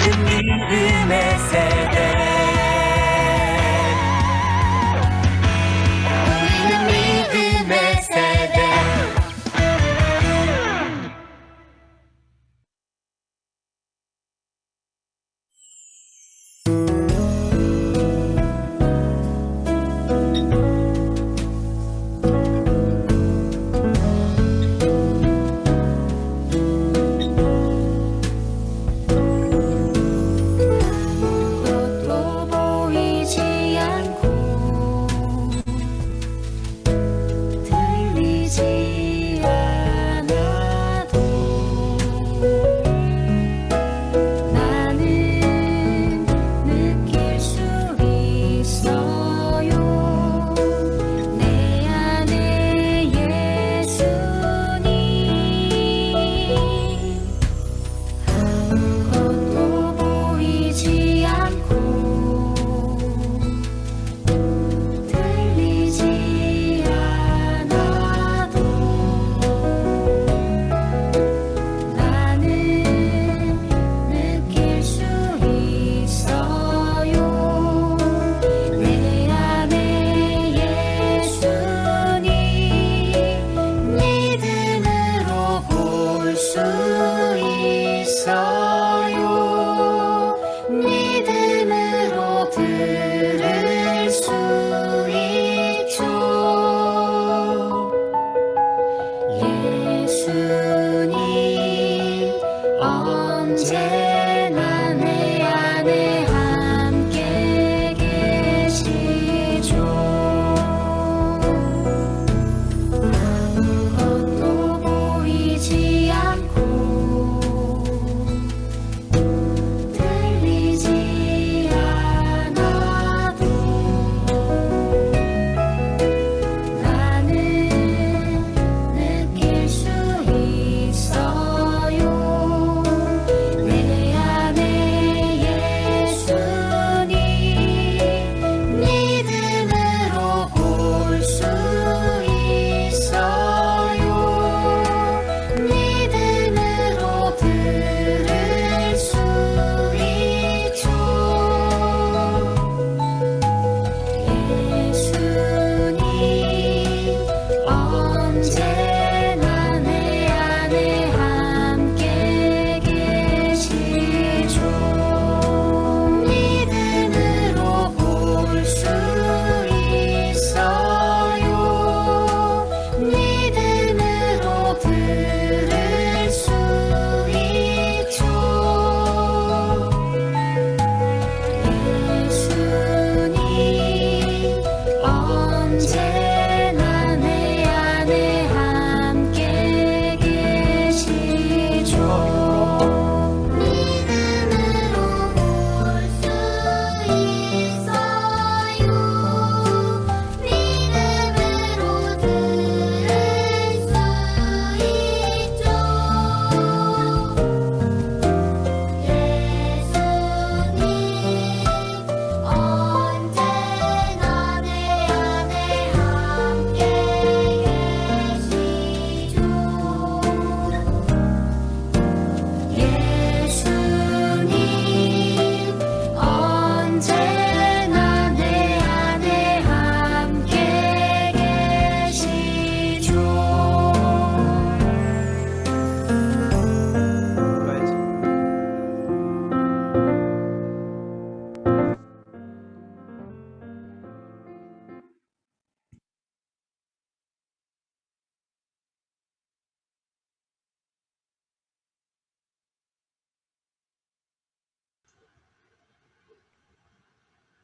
우리는 믿음의 세대. 우리는 믿음의 세대.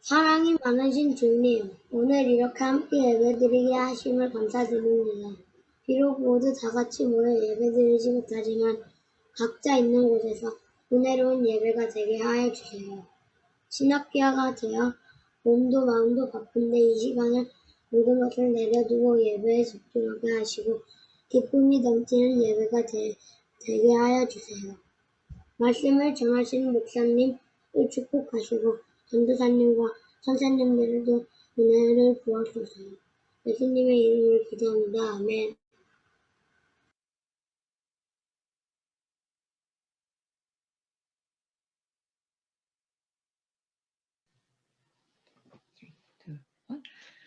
사랑이 많으신 주님, 오늘 이렇게 함께 예배드리게 하심을 감사드립니다. 비록 모두 다같이 모여 예배드리지 못하지만 각자 있는 곳에서 은혜로운 예배가 되게 하여 주세요. 신학기화가 되어 몸도 마음도 바쁜데 이 시간을 모든 것을 내려두고 예배에 집중하게 하시고 기쁨이 넘치는 예배가 되게 하여 주세요. 말씀을 전하시는 목사님을 축복하시고 전도사님과 선생님들도 은혜를 부어주세요. 예수님의 이름으로 기도합니다. 아멘.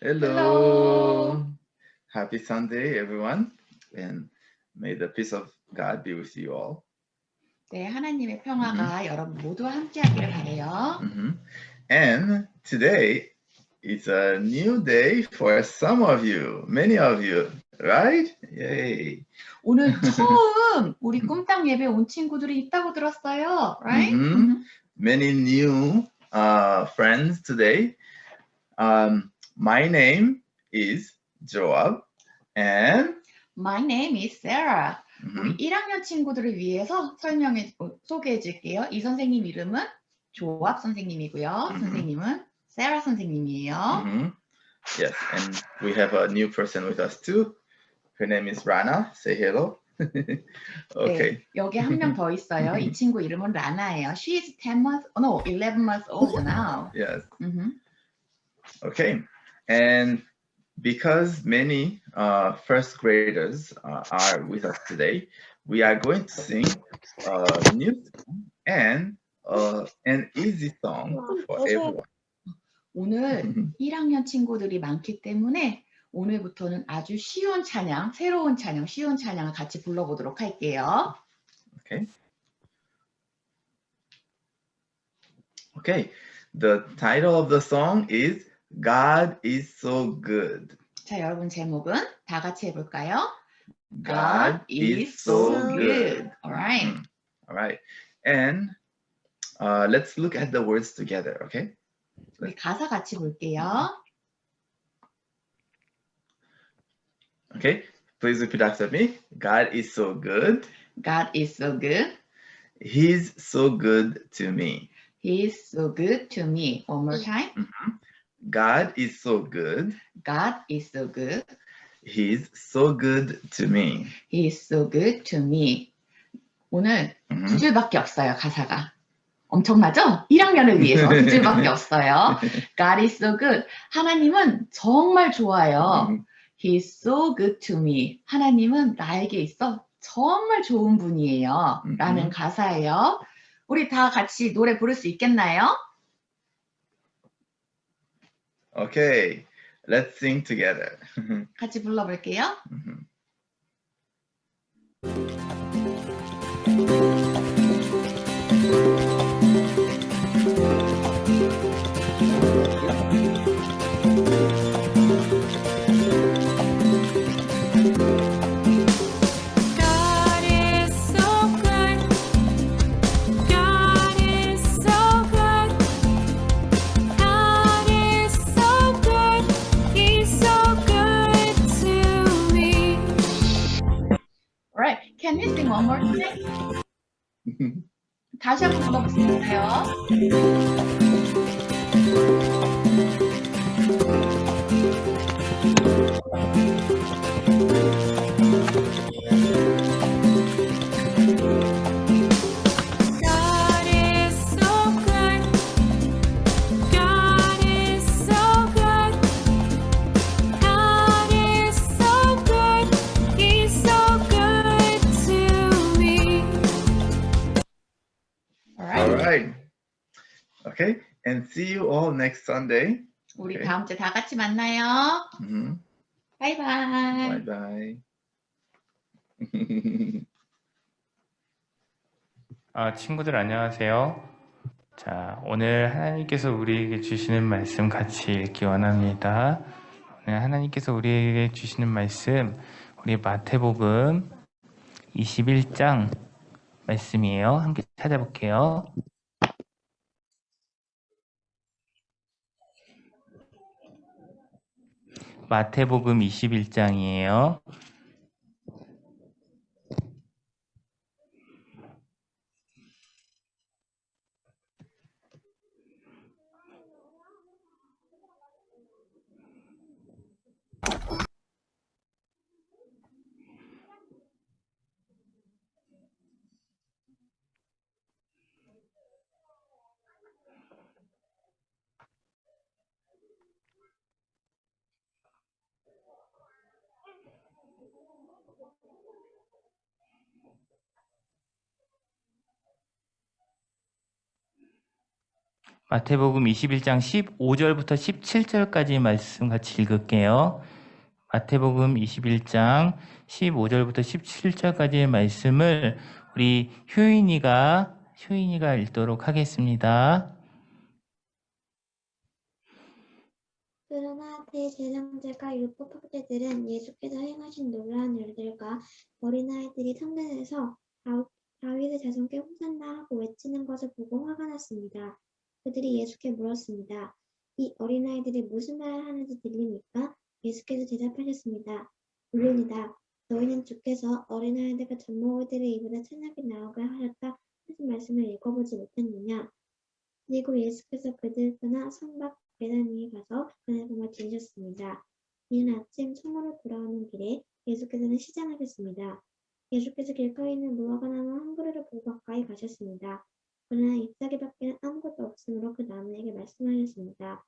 Hello. Happy Sunday, everyone. And may the peace of God be with you all. 네, 하나님의 평화가 여러분 모두와 함께하기를 바래요. And today is a new day for some of you, many of you, right? Yay. 오늘 처음 우리 꿈땅 예배 온 친구들이 있다고 들었어요, right? Many new friends today. My name is Joab, and My name is Sarah. 우리 1학년 친구들을 위해서 소개해 줄게요. 이 선생님 이름은 조압 선생님이고요. 선생님은 세라 선생님이에요. Yes, and we have a new person with us too. Her name is Rana. Say hello. Okay. 네, 여기 한 명 더 있어요. 이 친구 이름은 라나예요. She is 11 months old now. Yes. Okay. And because many first graders are with us today, we are going to sing a new song and an easy song for everyone. 오늘 1학년 친구들이 많기 때문에 오늘부터는 아주 쉬운 찬양, 새로운 찬양, 쉬운 찬양을 같이 불러보도록 할게요. Okay. Okay. The title of the song is God is so good. 자, 여러분 제목은 다 같이 해볼까요? God is so good. All right. All right. And let's look at the words together, okay? 우리 가사 같이 볼게요. Okay. Please repeat after me. God is so good. God is so good. He's so good to me. He's so good to me. One more time. God is so good. God is so good. He's so good to me. He's so good to me. 오늘 두 줄밖에 없어요, 가사가. 엄청나죠? 1학년을 위해서 두 줄밖에 없어요. God is so good. 하나님은 정말 좋아요. He's so good to me. 하나님은 나에게 있어 정말 좋은 분이에요. 라는 가사예요. 우리 다 같이 노래 부를 수 있겠나요? Okay, let's sing together. 같이 불러볼게요. God is so good. God is so good. God is so good. He's so good to me. Alright, can we sing one more time? 다시 한번 불러볼 수 있어요? God is so good. God is so good. God is so good. He's so good to me. All right. Okay, and see you all next Sunday. 우리 Okay. 다음 주에 다 같이 만나요. 바이바이. Bye bye. 친구들 안녕하세요. 자, 오늘 하나님께서 우리에게 주시는 말씀 같이 읽기 원합니다. 오늘 하나님께서 우리에게 주시는 말씀, 우리 마태복음 21장 말씀이에요. 함께 찾아볼게요. 마태복음 21장이에요. 마태복음 21장 15절부터 17절까지 말씀 같이 읽을게요. 마태복음 21장 15절부터 17절까지의 말씀을 우리 효인이가 읽도록 하겠습니다. 그러나 대제사장들과 율법학자들은 예수께서 행하신 놀라운 일들과 어린아이들이 성전에서 다윗의 자손께 호산나 하고 외치는 것을 보고 화가 났습니다. 그들이 예수께 물었습니다. 이 어린아이들이 무슨 말을 하는지 들립니까? 예수께서 대답하셨습니다. 물론이다. 너희는 주께서 어린아이들과 젖먹이들의 입에서 찬양이 나오게 하셨다 하신 말씀을 읽어보지 못했느냐? 그리고 예수께서 그들을 떠나 성 밖 베다니에 가서 그날 밤을 지내셨습니다. 이른 아침 성으로 돌아오는 길에 예수께서는 시장하셨습니다. 예수께서 길가에 있는 무화과나무 한 그루를 보고 가까이 가셨습니다. 그러나 잎사귀밖에는 아무것도 없으므로 그 나무에게 말씀하셨습니다.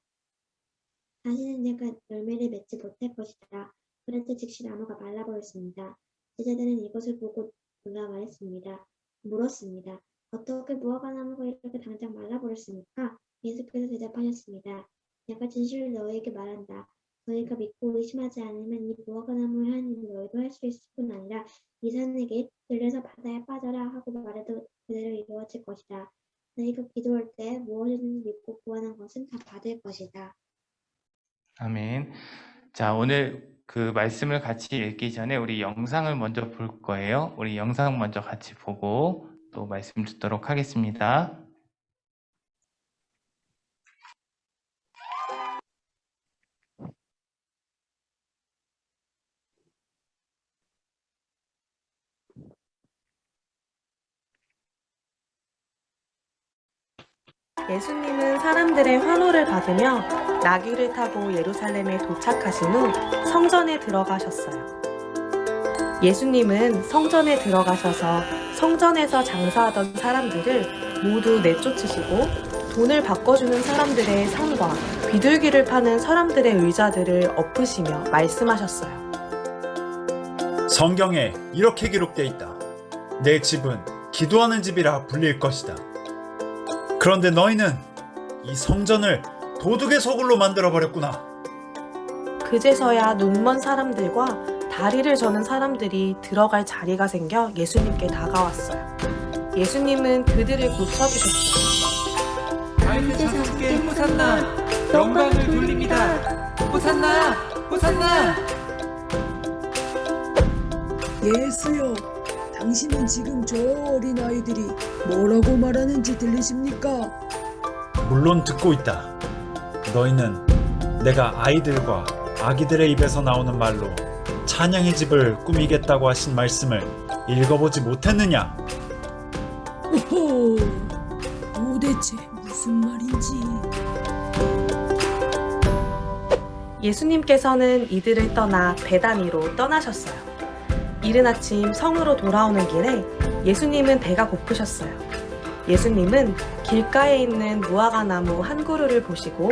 다시는 내가 열매를 맺지 못할 것이다. 그랬더니 즉시 나무가 말라버렸습니다. 제자들은 이것을 보고 놀라 물었습니다. 어떻게 무화과나무가 이렇게 당장 말라버렸습니까? 예수께서 대답하셨습니다. 내가 진실을 너희에게 말한다. 너희가 믿고 의심하지 않으면 이 무화과나무의 한 일을 너희도 할 수 있을 뿐 아니라 이 산에게 들려서 바다에 빠져라 하고 말해도 그대로 이루어질 것이다. 너희가 기도할 때 무엇이든지 믿고 구하는 것은 다 받을 것이다. 아멘. 자, 오늘 그 말씀을 같이 읽기 전에 우리 영상을 먼저 볼 거예요. 우리 영상 먼저 같이 보고 또 말씀 듣도록 하겠습니다. 예수님은 사람들의 환호를 받으며 나귀를 타고 예루살렘에 도착하신 후 성전에 들어가셨어요. 예수님은 성전에 들어가셔서 성전에서 장사하던 사람들을 모두 내쫓으시고 돈을 바꿔주는 사람들의 상과 비둘기를 파는 사람들의 의자들을 엎으시며 말씀하셨어요. 성경에 이렇게 기록되어 있다. 내 집은 기도하는 집이라 불릴 것이다. 그런데 너희는 이 성전을 도둑의 소굴로 만들어버렸구나. 그제서야 눈먼 사람들과 다리를 저는 사람들이 들어갈 자리가 생겨 예수님께 다가왔어요. 예수님은 그들을 고쳐주셨어요. 다윗의 자손께 호산나, 영광을 돌립니다. 호산나, 호산나. 예수여, 당신은 지금 저 어린아이들이 뭐라고 말하는지 들리십니까? 물론 듣고 있다. 너희는 내가 아이들과 아기들의 입에서 나오는 말로 찬양의 집을 꾸미겠다고 하신 말씀을 읽어보지 못했느냐? 오호, 도대체 무슨 말인지. 예수님께서는 이들을 떠나 베다니로 떠나셨어요. 이른 아침 성으로 돌아오는 길에 예수님은 배가 고프셨어요. 예수님은 길가에 있는 무화과 나무 한 그루를 보시고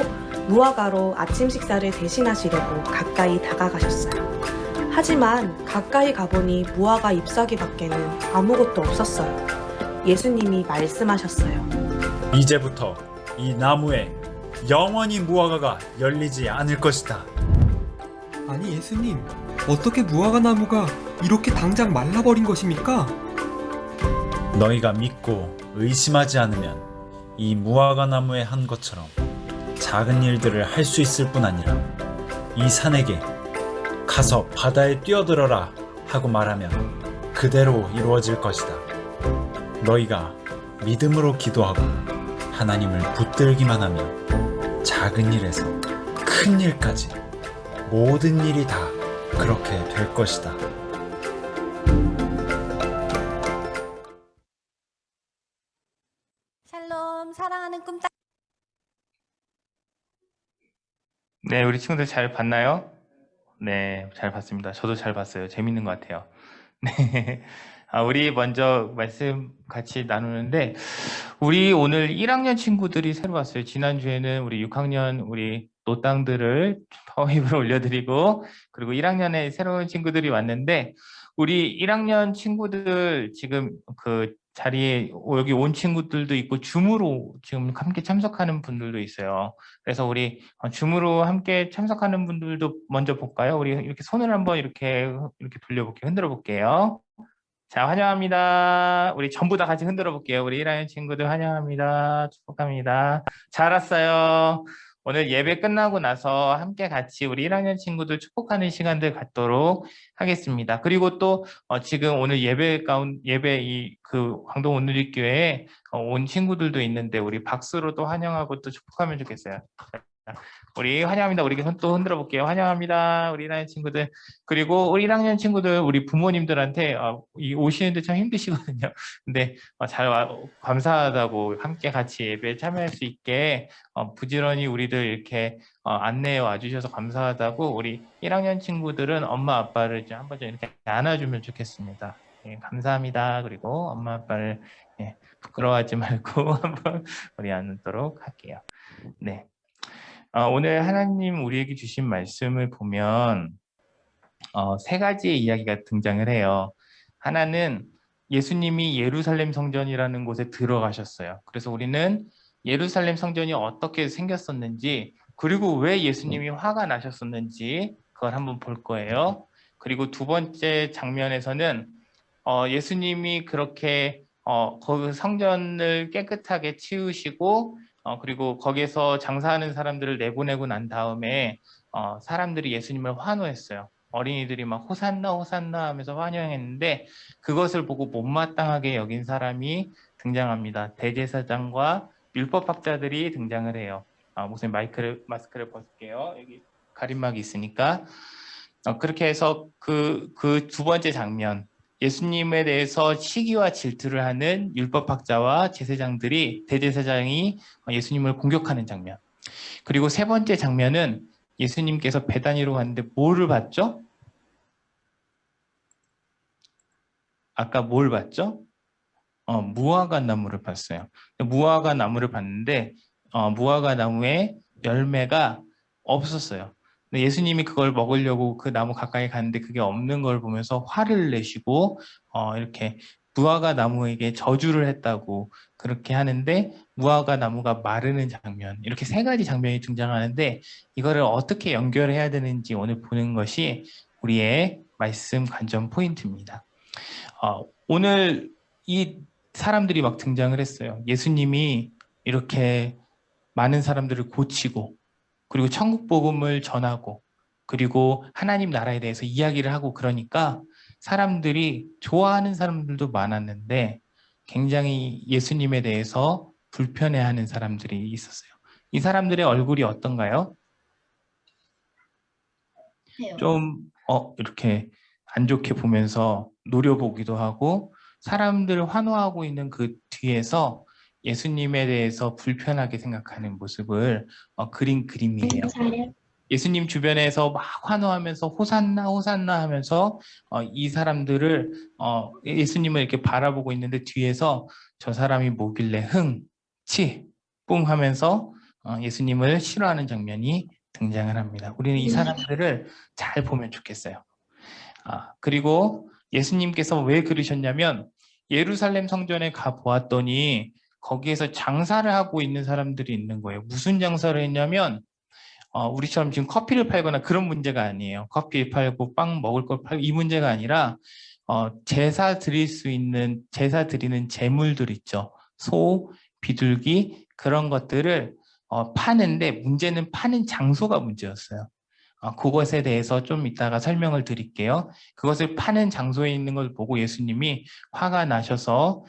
무화과로 아침 식사를 대신하시려고 가까이 다가가셨어요. 하지만 가까이 가보니 무화과 잎사귀 밖에는 아무것도 없었어요. 예수님이 말씀하셨어요. 이제부터 이 나무에 영원히 무화과가 열리지 않을 것이다. 아니 예수님, 어떻게 무화과 나무가 이렇게 당장 말라버린 것입니까? 너희가 믿고 의심하지 않으면 이 무화과 나무에 한 것처럼 작은 일들을 할 수 있을 뿐 아니라 이 산에게 가서 바다에 뛰어들어라 하고 말하면 그대로 이루어질 것이다. 너희가 믿음으로 기도하고 하나님을 붙들기만 하면 작은 일에서 큰 일까지 모든 일이 다 그렇게 될 것이다. 샬롬, 사랑하는 꿈따. 네, 우리 친구들 잘 봤나요? 네, 잘 봤습니다. 저도 잘 봤어요. 재밌는 것 같아요. 네. 우리 먼저 말씀 같이 나누는데, 우리 오늘 1학년 친구들이 새로 왔어요. 지난주에는 우리 6학년 우리 노땅들을 파워힙을 올려드리고, 그리고 1학년에 새로운 친구들이 왔는데, 우리 1학년 친구들 지금 그 자리에 여기 온 친구들도 있고 줌으로 지금 함께 참석하는 분들도 있어요. 그래서 우리 줌으로 함께 참석하는 분들도 먼저 볼까요? 우리 이렇게 손을 한번 이렇게 돌려볼게요. 흔들어 볼게요. 자, 환영합니다. 우리 전부 다 같이 흔들어 볼게요. 우리 1학년 친구들 환영합니다. 축복합니다. 잘 왔어요. 오늘 예배 끝나고 나서 함께 같이 우리 1학년 친구들 축복하는 시간들 갖도록 하겠습니다. 그리고 또 지금 오늘 예배 광동 온누리교회에 온 친구들도 있는데 우리 박수로 또 환영하고 또 축복하면 좋겠어요. 우리 환영합니다. 우리 손 또 흔들어 볼게요. 환영합니다. 우리 1학년 친구들. 그리고 우리 1학년 친구들, 우리 부모님들한테 오시는데 참 힘드시거든요. 근데 감사하다고 함께 같이 예배에 참여할 수 있게 부지런히 우리들 이렇게 안내해 와주셔서 감사하다고 우리 1학년 친구들은 엄마 아빠를 좀 한번 좀 이렇게 안아주면 좋겠습니다. 예, 감사합니다. 그리고 엄마 아빠를 부끄러워하지 말고 한번 우리 안도록 할게요. 네. 오늘 하나님 우리에게 주신 말씀을 보면 세 가지의 이야기가 등장을 해요. 하나는 예수님이 예루살렘 성전이라는 곳에 들어가셨어요. 그래서 우리는 예루살렘 성전이 어떻게 생겼었는지 그리고 왜 예수님이 화가 나셨었는지 그걸 한번 볼 거예요. 그리고 두 번째 장면에서는 예수님이 그렇게 거기 성전을 깨끗하게 치우시고 그리고 거기에서 장사하는 사람들을 내보내고 난 다음에 사람들이 예수님을 환호했어요. 어린이들이 막 호산나 호산나 하면서 환영했는데 그것을 보고 못마땅하게 여긴 사람이 등장합니다. 대제사장과 율법학자들이 등장을 해요. 목사님 마스크를 벗을게요. 여기 가림막이 있으니까. 그렇게 해서 그 두 번째 장면, 예수님에 대해서 시기와 질투를 하는 율법학자와 대제사장이 예수님을 공격하는 장면. 그리고 세 번째 장면은 예수님께서 베다니로 갔는데 뭐를 봤죠? 아까 뭘 봤죠? 무화과 나무를 봤어요. 무화과 나무를 봤는데 무화과 나무에 열매가 없었어요. 근데 예수님이 그걸 먹으려고 그 나무 가까이 갔는데 그게 없는 걸 보면서 화를 내시고 이렇게 무화과 나무에게 저주를 했다고 그렇게 하는데 무화과 나무가 마르는 장면, 이렇게 세 가지 장면이 등장하는데 이거를 어떻게 연결해야 되는지 오늘 보는 것이 우리의 말씀 관전 포인트입니다. 오늘 이 사람들이 막 등장을 했어요. 예수님이 이렇게 많은 사람들을 고치고 그리고 천국 복음을 전하고 그리고 하나님 나라에 대해서 이야기를 하고 그러니까 사람들이 좋아하는 사람들도 많았는데 굉장히 예수님에 대해서 불편해하는 사람들이 있었어요. 이 사람들의 얼굴이 어떤가요? 좀 이렇게 안 좋게 보면서 노려보기도 하고 사람들을 환호하고 있는 그 뒤에서 예수님에 대해서 불편하게 생각하는 모습을 그린 그림이에요. 예수님 주변에서 막 환호하면서 호산나 호산나 하면서 이 사람들을 예수님을 이렇게 바라보고 있는데 뒤에서 저 사람이 뭐길래 치, 뿡 하면서 예수님을 싫어하는 장면이 등장을 합니다. 우리는 이 사람들을 잘 보면 좋겠어요. 그리고 예수님께서 왜 그러셨냐면 예루살렘 성전에 가 보았더니 거기에서 장사를 하고 있는 사람들이 있는 거예요. 무슨 장사를 했냐면 우리처럼 지금 커피를 팔거나 그런 문제가 아니에요. 커피 팔고 빵 먹을 걸 팔고 이 문제가 아니라 제사 드리는 제물들 있죠. 소, 비둘기 그런 것들을 파는데 문제는 파는 장소가 문제였어요. 그것에 대해서 좀 이따가 설명을 드릴게요. 그것을 파는 장소에 있는 걸 보고 예수님이 화가 나셔서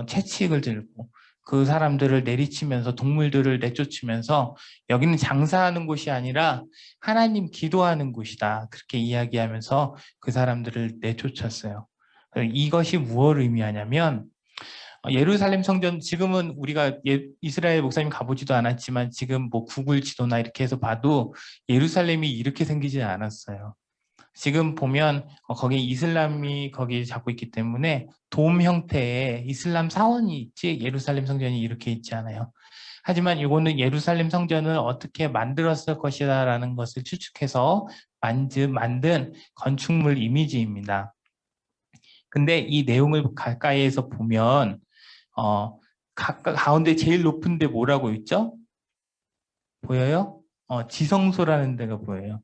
채찍을 들고 그 사람들을 내리치면서 동물들을 내쫓으면서 여기는 장사하는 곳이 아니라 하나님 기도하는 곳이다. 그렇게 이야기하면서 그 사람들을 내쫓았어요. 이것이 무엇을 의미하냐면 예루살렘 성전 지금은 우리가 이스라엘 목사님 가보지도 않았지만 지금 뭐 구글 지도나 이렇게 해서 봐도 예루살렘이 이렇게 생기지 않았어요. 지금 보면 거기 이슬람이 거기 잡고 있기 때문에 돔 형태의 이슬람 사원이 있지 예루살렘 성전이 이렇게 있지 않아요. 하지만 이거는 예루살렘 성전을 어떻게 만들었을 것이다 라는 것을 추측해서 만든 건축물 이미지입니다. 근데 이 내용을 가까이에서 보면 가운데 제일 높은 데 뭐라고 있죠? 보여요? 지성소라는 데가 보여요.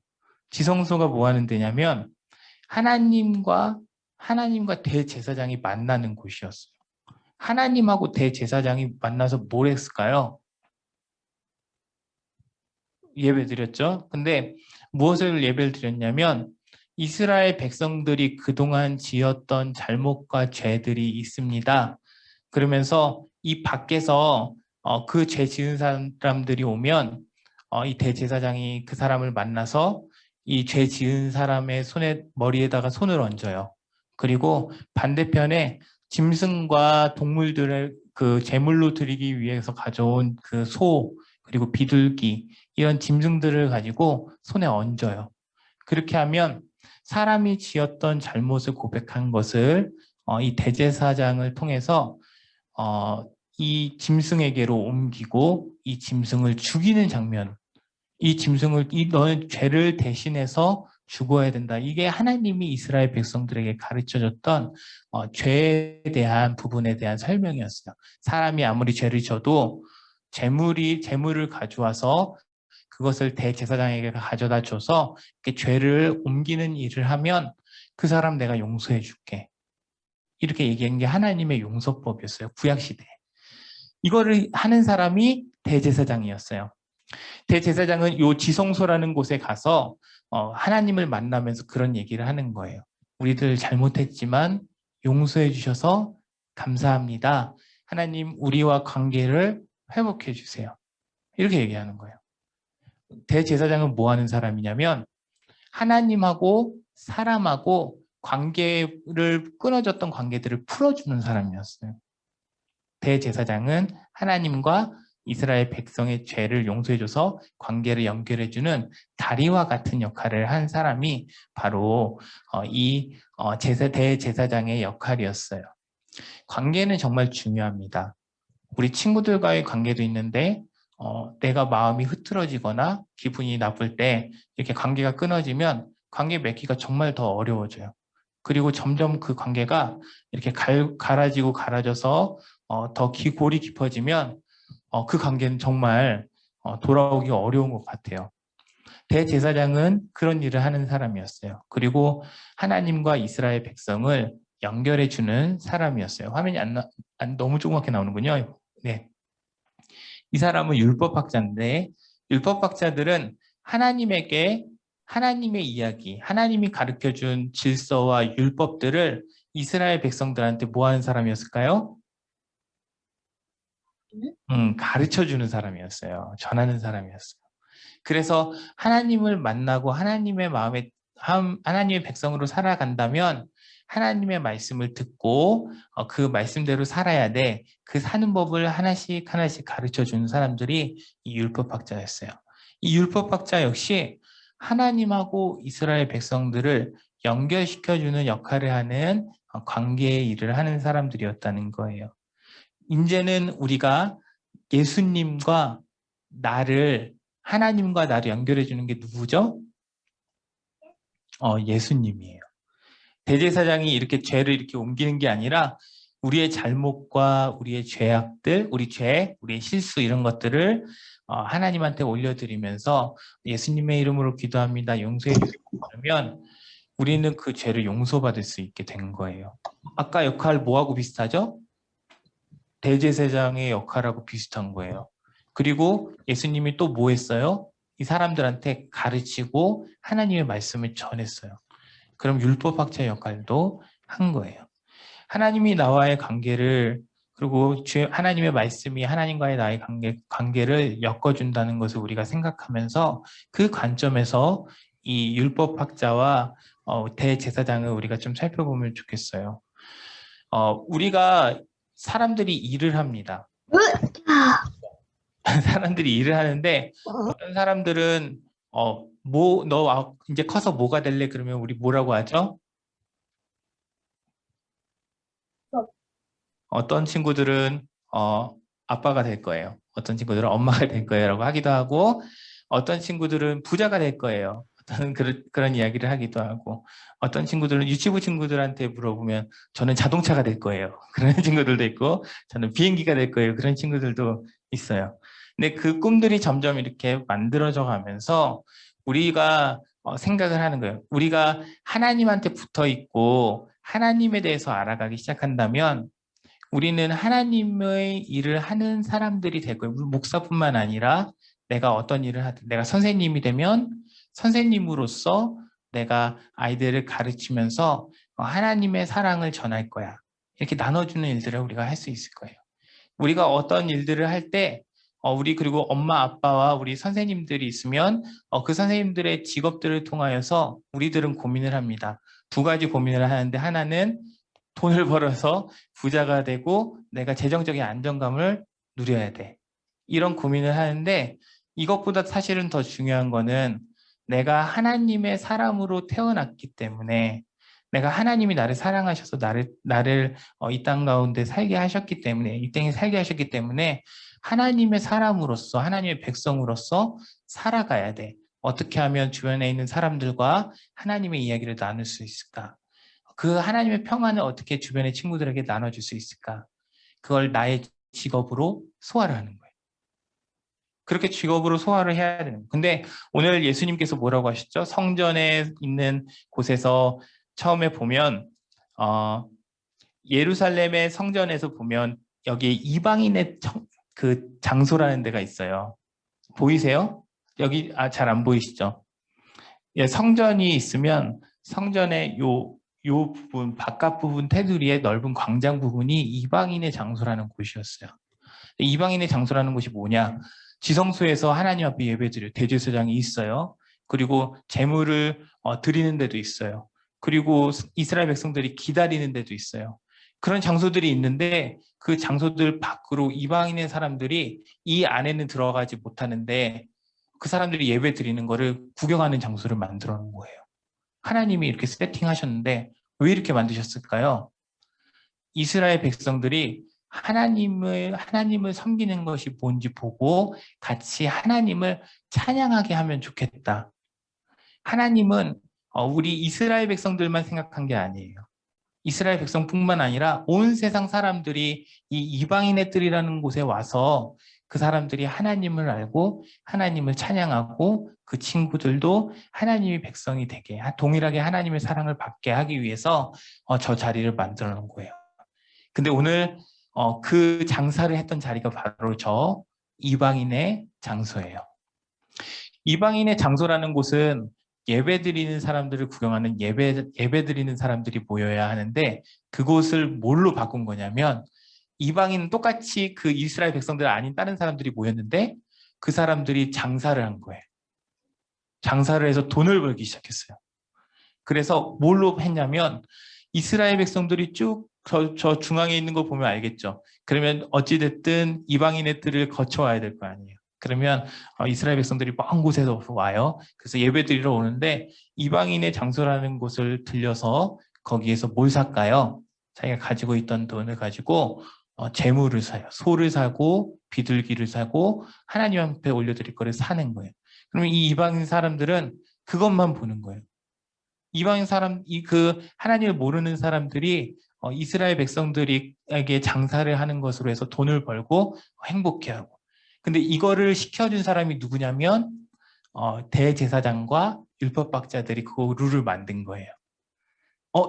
지성소가 뭐 하는 데냐면 하나님과 대제사장이 만나는 곳이었어요. 하나님하고 대제사장이 만나서 뭘 했을까요? 예배 드렸죠. 근데 무엇을 예배를 드렸냐면 이스라엘 백성들이 그동안 지었던 잘못과 죄들이 있습니다. 그러면서 이 밖에서 그 죄 지은 사람들이 오면 이 대제사장이 그 사람을 만나서 이 죄 지은 사람의 머리에다가 손을 얹어요. 그리고 반대편에 짐승과 동물들을 그 제물로 드리기 위해서 가져온 그 소, 그리고 비둘기, 이런 짐승들을 가지고 손에 얹어요. 그렇게 하면 사람이 지었던 잘못을 고백한 것을 이 대제사장을 통해서 이 짐승에게로 옮기고 이 짐승을 죽이는 장면, 너는 죄를 대신해서 죽어야 된다. 이게 하나님이 이스라엘 백성들에게 가르쳐줬던 죄에 대한 부분에 대한 설명이었어요. 사람이 아무리 죄를 져도 재물을 가져와서 그것을 대제사장에게 가져다 줘서 죄를 옮기는 일을 하면 그 사람 내가 용서해 줄게. 이렇게 얘기한 게 하나님의 용서법이었어요. 구약시대에. 이거를 하는 사람이 대제사장이었어요. 대제사장은 요 지성소라는 곳에 가서 하나님을 만나면서 그런 얘기를 하는 거예요. 우리들 잘못했지만 용서해 주셔서 감사합니다. 하나님, 우리와 관계를 회복해 주세요. 이렇게 얘기하는 거예요. 대제사장은 뭐 하는 사람이냐면 하나님하고 사람하고 끊어졌던 관계들을 풀어주는 사람이었어요. 대제사장은 하나님과 이스라엘 백성의 죄를 용서해줘서 관계를 연결해주는 다리와 같은 역할을 한 사람이 바로 대제사장의 역할이었어요. 관계는 정말 중요합니다. 우리 친구들과의 관계도 있는데 내가 마음이 흐트러지거나 기분이 나쁠 때 이렇게 관계가 끊어지면 관계 맺기가 정말 더 어려워져요. 그리고 점점 그 관계가 이렇게 갈아져서 더 골이 깊어지면 그 관계는 정말 돌아오기 어려운 것 같아요. 대제사장은 그런 일을 하는 사람이었어요. 그리고 하나님과 이스라엘 백성을 연결해주는 사람이었어요. 화면이 너무 조그맣게 나오는군요. 네. 이 사람은 율법학자인데 율법학자들은 하나님의 이야기, 하나님이 가르쳐준 질서와 율법들을 이스라엘 백성들한테 뭐 하는 사람이었을까요? 가르쳐주는 사람이었어요. 전하는 사람이었어요. 그래서 하나님을 만나고 하나님의 백성으로 살아간다면 하나님의 말씀을 듣고 그 말씀대로 살아야 돼. 그 사는 법을 하나씩 가르쳐주는 사람들이 이 율법학자였어요. 이 율법학자 역시 하나님하고 이스라엘 백성들을 연결시켜주는 역할을 하는 관계의 일을 하는 사람들이었다는 거예요. 이제는 우리가 하나님과 나를 연결해주는 게 누구죠? 예수님이에요. 대제사장이 이렇게 죄를 이렇게 옮기는 게 아니라 우리의 잘못과 우리의 죄악들, 우리의 실수 이런 것들을 하나님한테 올려드리면서 예수님의 이름으로 기도합니다. 용서해 주세요. 그러면 우리는 그 죄를 용서받을 수 있게 된 거예요. 아까 역할 뭐하고 비슷하죠? 대제사장의 역할하고 비슷한 거예요. 그리고 예수님이 또 뭐 했어요? 이 사람들한테 가르치고 하나님의 말씀을 전했어요. 그럼 율법학자의 역할도 한 거예요. 하나님이 나와의 관계를, 그리고 하나님의 말씀이 하나님과의 나의 관계를 엮어준다는 것을 우리가 생각하면서 그 관점에서 이 율법학자와 대제사장을 우리가 좀 살펴보면 좋겠어요. 우리가 사람들이 일을 합니다. 사람들이 일을 하는데 어떤 사람들은 너 이제 커서 뭐가 될래? 그러면 우리 뭐라고 하죠? 어떤 친구들은 아빠가 될 거예요. 어떤 친구들은 엄마가 될 거예요 라고 하기도 하고, 어떤 친구들은 부자가 될 거예요. 저는 그런 이야기를 하기도 하고, 어떤 친구들은 유치부 친구들한테 물어보면 저는 자동차가 될 거예요. 그런 친구들도 있고, 저는 비행기가 될 거예요. 그런 친구들도 있어요. 근데 그 꿈들이 점점 이렇게 만들어져 가면서 우리가 생각을 하는 거예요. 우리가 하나님한테 붙어 있고 하나님에 대해서 알아가기 시작한다면 우리는 하나님의 일을 하는 사람들이 될 거예요. 목사뿐만 아니라 내가 어떤 일을 하든, 내가 선생님이 되면 선생님으로서 내가 아이들을 가르치면서 하나님의 사랑을 전할 거야. 이렇게 나눠주는 일들을 우리가 할 수 있을 거예요. 우리가 어떤 일들을 할 때 우리 그리고 엄마 아빠와 우리 선생님들이 있으면 그 선생님들의 직업들을 통하여서 우리들은 고민을 합니다. 두 가지 고민을 하는데, 하나는 돈을 벌어서 부자가 되고 내가 재정적인 안정감을 누려야 돼. 이런 고민을 하는데, 이것보다 사실은 더 중요한 거는 내가 하나님의 사람으로 태어났기 때문에, 내가 하나님이 나를 사랑하셔서 나를 이 땅 가운데 살게 하셨기 때문에, 이 땅에 살게 하셨기 때문에 하나님의 사람으로서, 하나님의 백성으로서 살아가야 돼. 어떻게 하면 주변에 있는 사람들과 하나님의 이야기를 나눌 수 있을까? 그 하나님의 평안을 어떻게 주변의 친구들에게 나눠줄 수 있을까? 그걸 나의 직업으로 소화를 하는 거예요. 그렇게 직업으로 소화를 해야 되는 거예요. 근데 오늘 예수님께서 뭐라고 하셨죠? 성전에 있는 곳에서 처음에 보면 예루살렘의 성전에서 보면 여기 이방인의 그 장소라는 데가 있어요. 보이세요? 여기 잘 안 보이시죠? 예, 성전이 있으면 성전의 요 부분, 바깥 부분 테두리의 넓은 광장 부분이 이방인의 장소라는 곳이었어요. 이방인의 장소라는 곳이 뭐냐? 지성소에서 하나님 앞에 예배드려요. 대제사장이 있어요. 그리고 제물을 드리는 데도 있어요. 그리고 이스라엘 백성들이 기다리는 데도 있어요. 그런 장소들이 있는데 그 장소들 밖으로 이방인의 사람들이 이 안에는 들어가지 못하는데 그 사람들이 예배 드리는 거를 구경하는 장소를 만들어 놓은 거예요. 하나님이 이렇게 세팅하셨는데 왜 이렇게 만드셨을까요? 이스라엘 백성들이 하나님을 섬기는 것이 뭔지 보고 같이 하나님을 찬양하게 하면 좋겠다. 하나님은 우리 이스라엘 백성들만 생각한 게 아니에요. 이스라엘 백성뿐만 아니라 온 세상 사람들이 이 이방인의 뜰이라는 곳에 와서 그 사람들이 하나님을 알고 하나님을 찬양하고 그 친구들도 하나님의 백성이 되게, 동일하게 하나님의 사랑을 받게 하기 위해서 저 자리를 만들어 놓은 거예요. 근데 오늘 그 장사를 했던 자리가 바로 저 이방인의 장소예요. 이방인의 장소라는 곳은 예배드리는 사람들을 구경하는 예배드리는 사람들이 모여야 하는데, 그곳을 뭘로 바꾼 거냐면 이방인은 똑같이 그 이스라엘 백성들 아닌 다른 사람들이 모였는데 그 사람들이 장사를 한 거예요. 장사를 해서 돈을 벌기 시작했어요. 그래서 뭘로 했냐면 이스라엘 백성들이 쭉 저 중앙에 있는 거 보면 알겠죠. 그러면 어찌됐든 이방인의 뜰을 거쳐와야 될 거 아니에요. 그러면 이스라엘 백성들이 먼 곳에서 와요. 그래서 예배드리러 오는데 이방인의 장소라는 곳을 들려서 거기에서 뭘 살까요? 자기가 가지고 있던 돈을 가지고 재물을 사요. 소를 사고 비둘기를 사고 하나님 앞에 올려드릴 거를 사는 거예요. 그러면 이 이방인 사람들은 그것만 보는 거예요. 이방인 사람, 그 하나님을 모르는 사람들이 이스라엘 백성들에게 장사를 하는 것으로 해서 돈을 벌고 행복해하고. 근데 이거를 시켜준 사람이 누구냐면 대제사장과 율법학자들이 그 룰을 만든 거예요.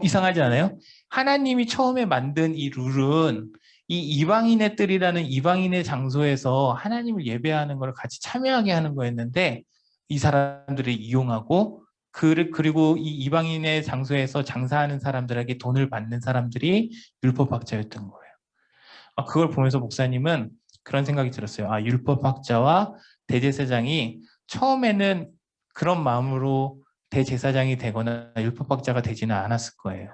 이상하지 않아요? 하나님이 처음에 만든 이 룰은 이 이방인의 뜰이라는 이방인의 장소에서 하나님을 예배하는 걸 같이 참여하게 하는 거였는데 이 사람들을 이용하고 그리고 이 이방인의 장소에서 장사하는 사람들에게 돈을 받는 사람들이 율법학자였던 거예요. 그걸 보면서 목사님은 그런 생각이 들었어요. 율법학자와 대제사장이 처음에는 그런 마음으로 대제사장이 되거나 율법학자가 되지는 않았을 거예요.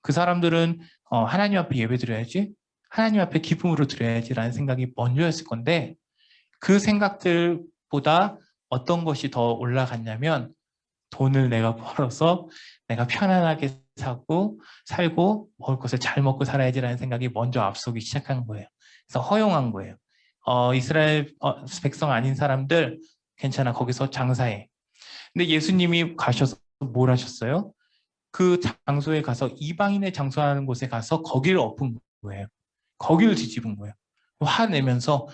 그 사람들은 하나님 앞에 예배드려야지, 하나님 앞에 기쁨으로 드려야지라는 생각이 먼저였을 건데, 그 생각들보다 어떤 것이 더 올라갔냐면 돈을 내가 벌어서 내가 편안하게 살고 먹을 것을 잘 먹고 살아야지라는 생각이 먼저 앞서기 시작한 거예요. 그래서 허용한 거예요. 이스라엘 백성 아닌 사람들 괜찮아, 거기서 장사해. 근데 예수님이 가셔서 뭘 하셨어요? 그 장소에 가서 이방인의 장소하는 곳에 가서 거기를 엎은 거예요. 거기를 뒤집은 거예요. 화내면서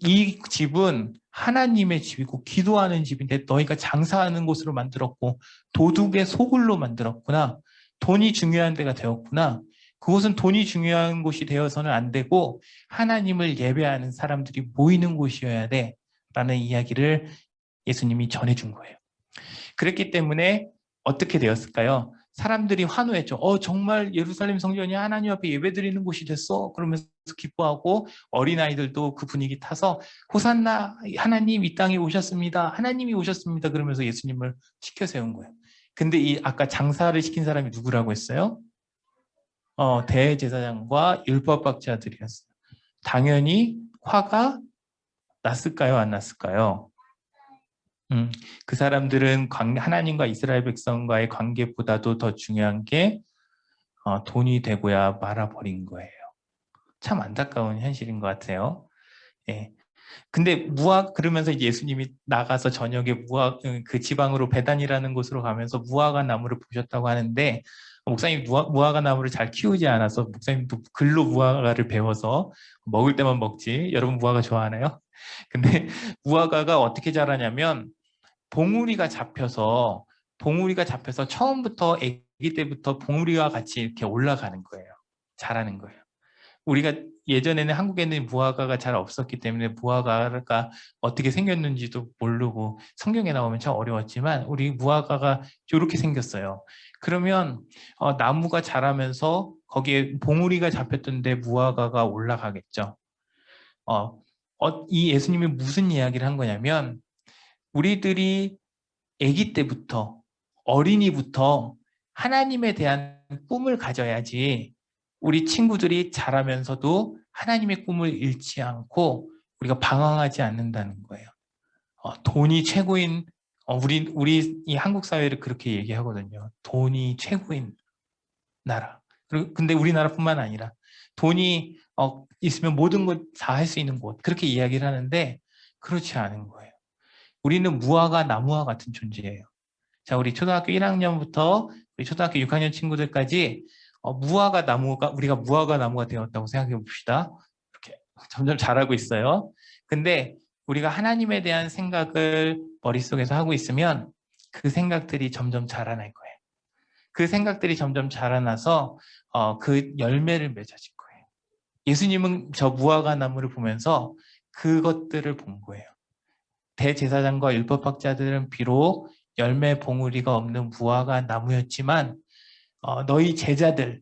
이 집은 하나님의 집이고 기도하는 집인데 너희가 장사하는 곳으로 만들었고 도둑의 소굴로 만들었구나. 돈이 중요한 데가 되었구나. 그곳은 돈이 중요한 곳이 되어서는 안 되고 하나님을 예배하는 사람들이 모이는 곳이어야 돼 라는 이야기를 예수님이 전해준 거예요. 그랬기 때문에 어떻게 되었을까요? 사람들이 환호했죠. 정말 예루살렘 성전이 하나님 앞에 예배드리는 곳이 됐어. 그러면서 기뻐하고 어린아이들도 그 분위기 타서 호산나 하나님 이 땅에 오셨습니다. 하나님이 오셨습니다. 그러면서 예수님을 시켜 세운 거예요. 근데 이 아까 장사를 시킨 사람이 누구라고 했어요? 대제사장과 율법학자들이었어요. 당연히 화가 났을까요? 안 났을까요? 그 사람들은 하나님과 이스라엘 백성과의 관계보다도 더 중요한 게 돈이 되고야 말아버린 거예요. 참 안타까운 현실인 것 같아요. 예. 근데 그러면서 예수님이 나가서 저녁에 그 지방으로 베단이라는 곳으로 가면서 무화과 나무를 보셨다고 하는데 목사님 무화과 나무를 잘 키우지 않아서 목사님도 글로 무화과를 배워서 먹을 때만 먹지. 여러분 무화과 좋아하나요? 근데 무화과가 어떻게 자라냐면 봉우리가 잡혀서 처음부터 아기 때부터 봉우리와 같이 이렇게 올라가는 거예요. 자라는 거예요. 우리가 예전에는 한국에는 무화과가 잘 없었기 때문에 무화과가 어떻게 생겼는지도 모르고 성경에 나오면 참 어려웠지만 우리 무화과가 이렇게 생겼어요. 그러면 나무가 자라면서 거기에 봉우리가 잡혔던데 무화과가 올라가겠죠. 이 예수님이 무슨 이야기를 한 거냐면 우리들이 아기 때부터 어린이부터 하나님에 대한 꿈을 가져야지 우리 친구들이 자라면서도 하나님의 꿈을 잃지 않고 우리가 방황하지 않는다는 거예요. 돈이 최고인 우리 이 한국 사회를 그렇게 얘기하거든요. 돈이 최고인 나라. 근데 우리나라뿐만 아니라 돈이 있으면 모든 것 다 할 수 있는 곳 그렇게 이야기를 하는데 그렇지 않은 거예요. 우리는 무화과 나무와 같은 존재예요. 자, 우리 초등학교 1학년부터 우리 초등학교 6학년 친구들까지 우리가 무화과 나무가 되었다고 생각해 봅시다. 이렇게 점점 자라고 있어요. 근데 우리가 하나님에 대한 생각을 머릿속에서 하고 있으면 그 생각들이 점점 자라날 거예요. 그 생각들이 점점 자라나서 그 열매를 맺어질 거예요. 예수님은 저 무화과 나무를 보면서 그것들을 본 거예요. 대제사장과 율법학자들은 비록 열매 봉우리가 없는 무화과 나무였지만 너희 제자들,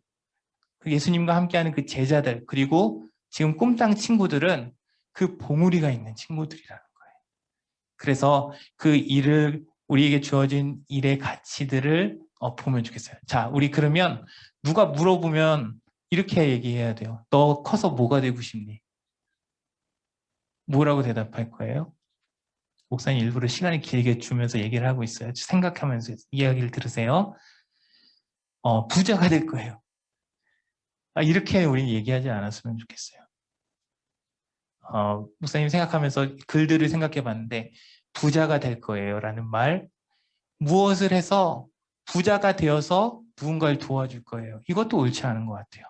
예수님과 함께하는 그 제자들, 그리고 지금 꿈땅 친구들은 그 봉우리가 있는 친구들이라는 거예요. 그래서 그 일을 우리에게 주어진 일의 가치들을 보면 좋겠어요. 자, 우리 그러면 누가 물어보면 이렇게 얘기해야 돼요. 너 커서 뭐가 되고 싶니? 뭐라고 대답할 거예요? 목사님 일부러 시간이 길게 주면서 얘기를 하고 있어요. 생각하면서 이야기를 들으세요. 부자가 될 거예요. 이렇게 우리 얘기하지 않았으면 좋겠어요. 목사님 생각하면서 글들을 생각해 봤는데 부자가 될 거예요 라는 말, 무엇을 해서 부자가 되어서 누군가를 도와줄 거예요. 이것도 옳지 않은 것 같아요.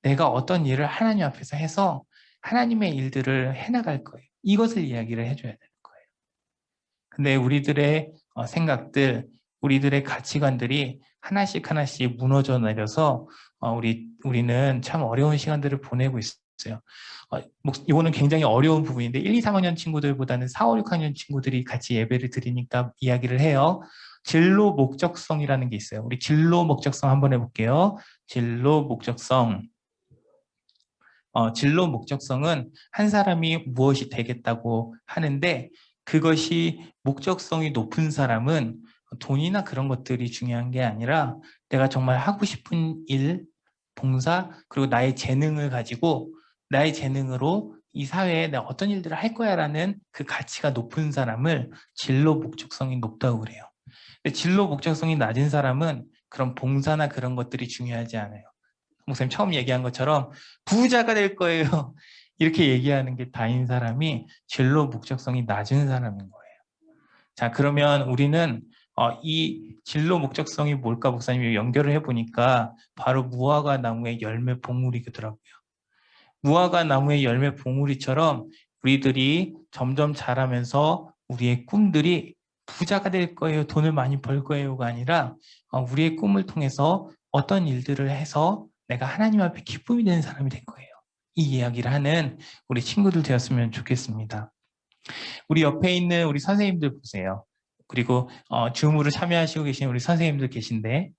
내가 어떤 일을 하나님 앞에서 해서 하나님의 일들을 해나갈 거예요. 이것을 이야기를 해줘야 되는 거예요. 근데 우리들의 생각들, 우리들의 가치관들이 하나씩 무너져 내려서 우리는 참 어려운 시간들을 보내고 있어요. 이거는 굉장히 어려운 부분인데 1, 2, 3학년 친구들보다는 4, 5, 6학년 친구들이 같이 예배를 드리니까 이야기를 해요. 진로 목적성이라는 게 있어요. 우리 진로 목적성 한번 해볼게요. 진로 목적성. 진로 목적성은 한 사람이 무엇이 되겠다고 하는데 그것이 목적성이 높은 사람은 돈이나 그런 것들이 중요한 게 아니라 내가 정말 하고 싶은 일, 봉사, 그리고 나의 재능을 가지고 나의 재능으로 이 사회에 내가 어떤 일들을 할 거야 라는 그 가치가 높은 사람을 진로 목적성이 높다고 그래요. 근데 진로 목적성이 낮은 사람은 그런 봉사나 그런 것들이 중요하지 않아요. 목사님 처음 얘기한 것처럼 부자가 될 거예요. 이렇게 얘기하는 게 다인 사람이 진로 목적성이 낮은 사람인 거예요. 자, 그러면 우리는 이 진로 목적성이 뭘까 목사님이 연결을 해보니까 바로 무화과 나무의 열매 봉우리더라고요. 무화과 나무의 열매 봉우리처럼 우리들이 점점 자라면서 우리의 꿈들이 부자가 될 거예요, 돈을 많이 벌 거예요가 아니라 우리의 꿈을 통해서 어떤 일들을 해서 내가 하나님 앞에 기쁨이 되는 사람이 될 거예요. 이 이야기를 하는 우리 친구들 되었으면 좋겠습니다. 우리 옆에 있는 우리 선생님들 보세요. 그리고 줌으로 참여하시고 계신 우리 선생님들 계신데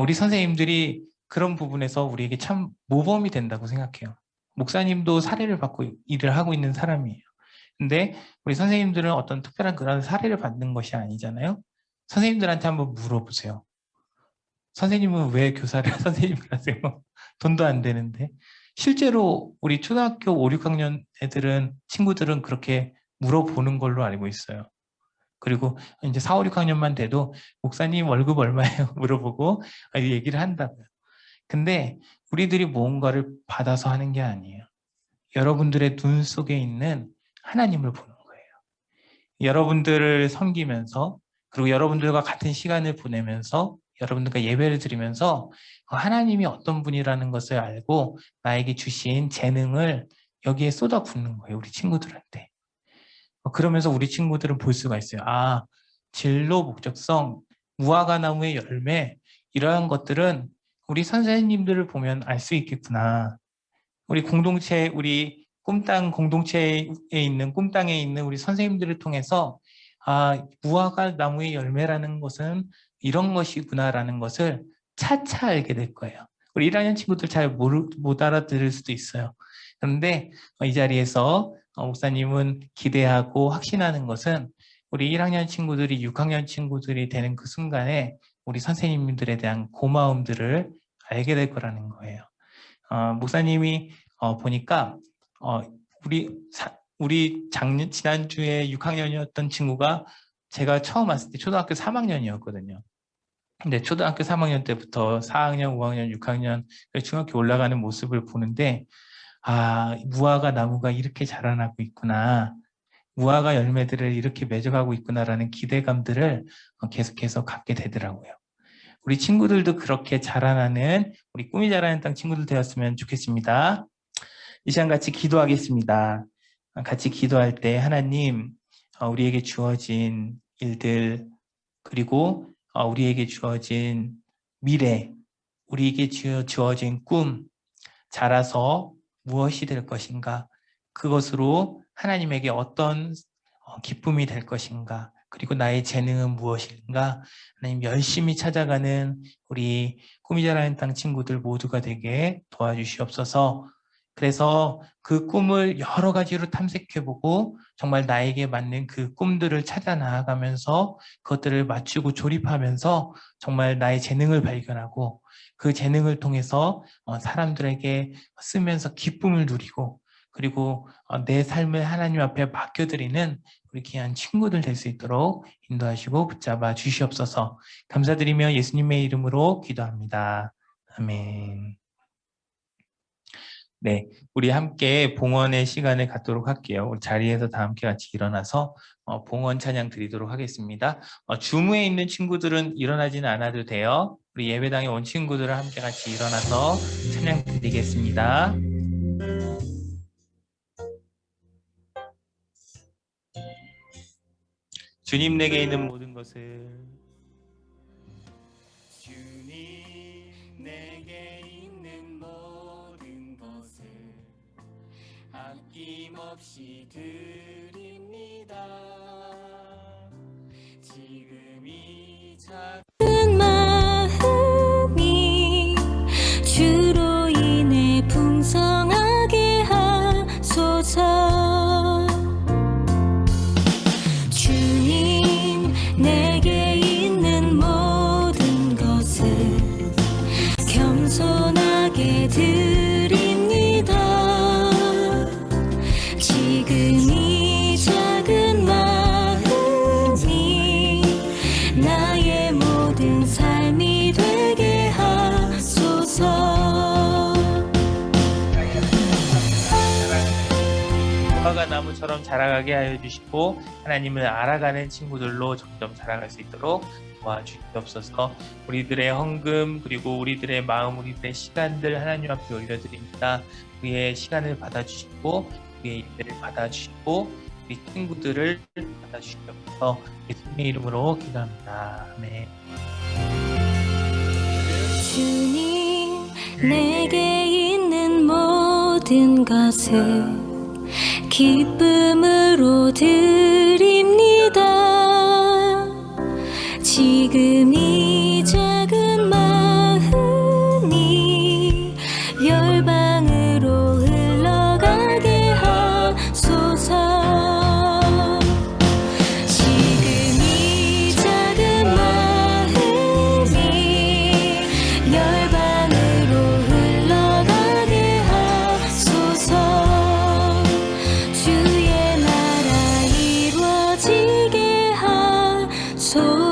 우리 선생님들이 그런 부분에서 우리에게 참 모범이 된다고 생각해요. 목사님도 사례를 받고 일을 하고 있는 사람이에요. 근데 우리 선생님들은 어떤 특별한 그런 사례를 받는 것이 아니잖아요. 선생님들한테 한번 물어보세요. 선생님은 왜 교사를 선생님을 하세요? 돈도 안 되는데. 실제로 우리 초등학교 5, 6학년 애들은 친구들은 그렇게 물어보는 걸로 알고 있어요. 그리고 이제 4, 5, 6학년만 돼도 목사님 월급 얼마예요? 물어보고 얘기를 한다고요. 근데 우리들이 무언가를 받아서 하는 게 아니에요. 여러분들의 눈 속에 있는 하나님을 보는 거예요. 여러분들을 섬기면서 그리고 여러분들과 같은 시간을 보내면서 여러분들과 예배를 드리면서 하나님이 어떤 분이라는 것을 알고 나에게 주신 재능을 여기에 쏟아붓는 거예요. 우리 친구들한테. 그러면서 우리 친구들은 볼 수가 있어요. 아, 진로 목적성, 무화과 나무의 열매 이러한 것들은 우리 선생님들을 보면 알 수 있겠구나. 우리 공동체, 우리 꿈땅 공동체에 있는 꿈땅에 있는 우리 선생님들을 통해서 아, 무화과 나무의 열매라는 것은 이런 것이구나라는 것을 차차 알게 될 거예요. 우리 1학년 친구들 잘 못 알아들을 수도 있어요. 그런데 이 자리에서 목사님은 기대하고 확신하는 것은 우리 1학년 친구들이 6학년 친구들이 되는 그 순간에 우리 선생님들에 대한 고마움들을 알게 될 거라는 거예요. 목사님이 보니까 우리 지난주에 6학년이었던 친구가 제가 처음 왔을 때 초등학교 3학년이었거든요. 근데 초등학교 3학년 때부터 4학년, 5학년, 6학년, 중학교 올라가는 모습을 보는데 아, 무화과 나무가 이렇게 자라나고 있구나. 무화과 열매들을 이렇게 맺어가고 있구나라는 기대감들을 계속해서 갖게 되더라고요. 우리 친구들도 그렇게 자라나는 우리 꿈이 자라는 땅 친구들 되었으면 좋겠습니다. 이 시간 같이 기도하겠습니다. 같이 기도할 때 하나님 우리에게 주어진 일들 그리고 우리에게 주어진 미래 우리에게 주어진 꿈 자라서 무엇이 될 것인가 그것으로 하나님에게 어떤 기쁨이 될 것인가 그리고 나의 재능은 무엇인가 하나님 열심히 찾아가는 우리 꿈이 자라는 땅 친구들 모두가 되게 도와주시옵소서. 그래서 그 꿈을 여러 가지로 탐색해보고 정말 나에게 맞는 그 꿈들을 찾아 나아가면서 그것들을 맞추고 조립하면서 정말 나의 재능을 발견하고 그 재능을 통해서 사람들에게 쓰면서 기쁨을 누리고 그리고 내 삶을 하나님 앞에 맡겨드리는 우리 귀한 친구들 될 수 있도록 인도하시고 붙잡아 주시옵소서. 감사드리며 예수님의 이름으로 기도합니다. 아멘. 네, 우리 함께 봉헌의 시간을 갖도록 할게요. 우리 자리에서 다 함께 같이 일어나서 봉헌 찬양 드리도록 하겠습니다. 줌에 있는 친구들은 일어나지는 않아도 돼요. 우리 예배당에 온 친구들은 함께 같이 일어나서 찬양 드리겠습니다. 주님 내게 있는 모든 것을 주님 내게 있는 모든 것을 아낌없이 드립니다. 지금 이 큰 마음이 주로 인해 풍성하게 하소서. 주님 내게 있는 모든 것을 겸손하게 드립니다. 지금 이 작은 마음이 나의 모든 삶이 되게 하소서. 무화과 나무처럼 자라가게 하여 주시고 하나님을 알아가는 친구들로 점점 자라갈 수 있도록 도와주시옵소서. 우리들의 헌금 그리고 우리들의 마음 우리들의 시간들 하나님 앞에 올려드립니다. 우리의 시간을 받아주시고 우리의 일들을 받아주시고 우리 친구들을 받아주시옵소서. 예수님의 이름으로 기도합니다. 아멘. 주님 내게 있는 모든 것을 기쁨으로 드립니다. 지금 이 작은 마음이 열방으로 흘러가게 하소서. 지금 이 작은 마음이 열방으로 흘러가게 하소서. 주의 나라 이루어지게 하소서.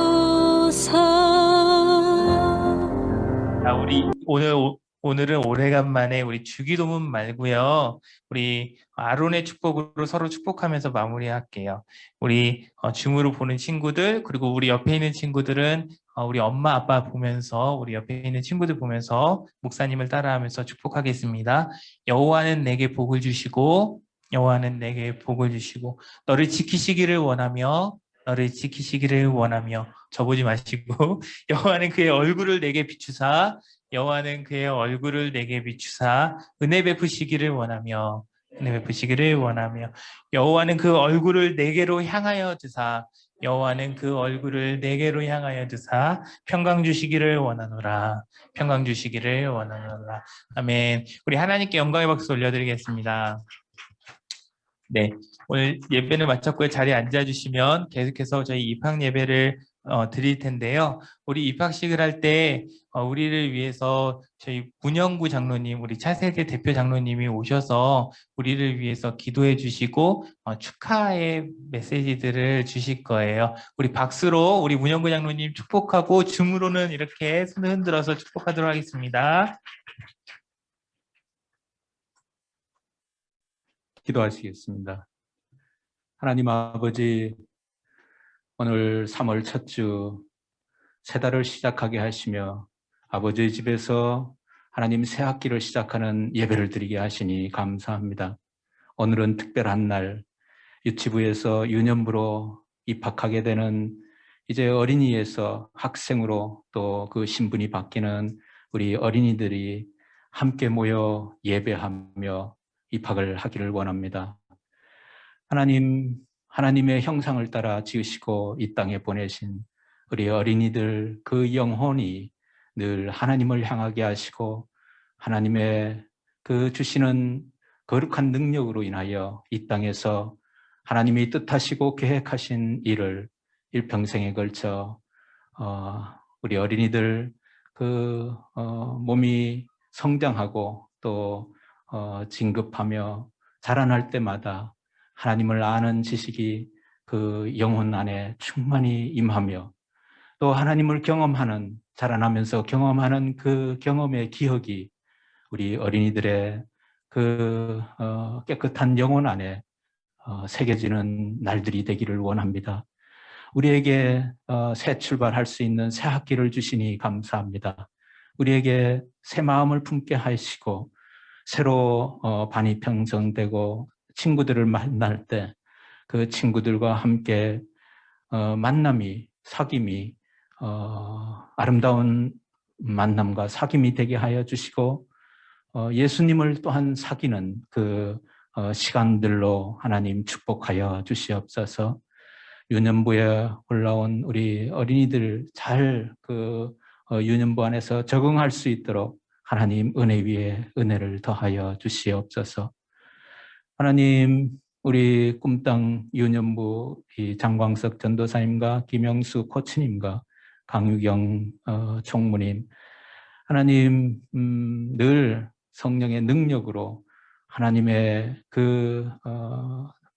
우리 오늘은 오래간만에 우리 주기도문 말고요. 우리 아론의 축복으로 서로 축복하면서 마무리할게요. 우리 줌으로 보는 친구들 그리고 우리 옆에 있는 친구들은 우리 엄마 아빠 보면서 우리 옆에 있는 친구들 보면서 목사님을 따라하면서 축복하겠습니다. 여호와는 내게 복을 주시고 여호와는 내게 복을 주시고 너를 지키시기를 원하며 저보지 마시고 여호와는 그의 얼굴을 내게 비추사 은혜 베푸시기를 원하며 여호와는 그 얼굴을 내게로 향하여 드사 평강 주시기를 원하노라. 아멘. 우리 하나님께 영광의 박수 올려드리겠습니다. 네, 오늘 예배를 마쳤고요. 자리에 앉아주시면 계속해서 저희 입학 예배를 드릴 텐데요. 우리 입학식을 할 때 우리를 위해서 저희 문영구 장로님, 우리 차세대 대표 장로님이 오셔서 우리를 위해서 기도해 주시고 축하의 메시지들을 주실 거예요. 우리 박수로 우리 문영구 장로님 축복하고 줌으로는 이렇게 손을 흔들어서 축복하도록 하겠습니다. 기도하시겠습니다. 하나님 아버지, 오늘 3월 첫 주 새 달을 시작하게 하시며 아버지의 집에서 하나님 새 학기를 시작하는 예배를 드리게 하시니 감사합니다. 오늘은 특별한 날, 유치부에서 유년부로 입학하게 되는 이제 어린이에서 학생으로 또 그 신분이 바뀌는 우리 어린이들이 함께 모여 예배하며 입학을 하기를 원합니다. 하나님의 형상을 따라 지으시고 이 땅에 보내신 우리 어린이들 그 영혼이 늘 하나님을 향하게 하시고 하나님의 그 주시는 거룩한 능력으로 인하여 이 땅에서 하나님이 뜻하시고 계획하신 일을 일평생에 걸쳐 우리 어린이들 그 몸이 성장하고 또 진급하며 자라날 때마다 하나님을 아는 지식이 그 영혼 안에 충만히 임하며 또 하나님을 자라나면서 경험하는 그 경험의 기억이 우리 어린이들의 그 깨끗한 영혼 안에 새겨지는 날들이 되기를 원합니다. 우리에게 새 출발할 수 있는 새 학기를 주시니 감사합니다. 우리에게 새 마음을 품게 하시고 새로 반이 형성되고 친구들을 만날 때 그 친구들과 함께 사귐이 아름다운 만남과 사귐이 되게 하여 주시고 예수님을 또한 사귀는 그 시간들로 하나님 축복하여 주시옵소서. 유년부에 올라온 우리 어린이들 잘 유년부 안에서 적응할 수 있도록 하나님 은혜 위에 은혜를 더하여 주시옵소서. 하나님, 우리 꿈땅 유년부 장광석 전도사님과 김영수 코치님과 강유경 총무님, 하나님 늘 성령의 능력으로 하나님의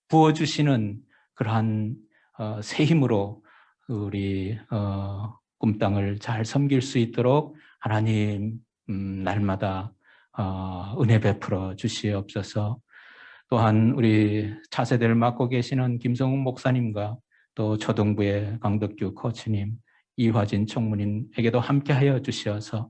부어주시는 그러한 새 힘으로 우리 꿈땅을 잘 섬길 수 있도록 하나님 날마다 은혜 베풀어 주시옵소서. 또한 우리 차세대를 맡고 계시는 김성훈 목사님과 또 초등부의 강덕규 코치님, 이화진 총무님에게도 함께하여 주시어서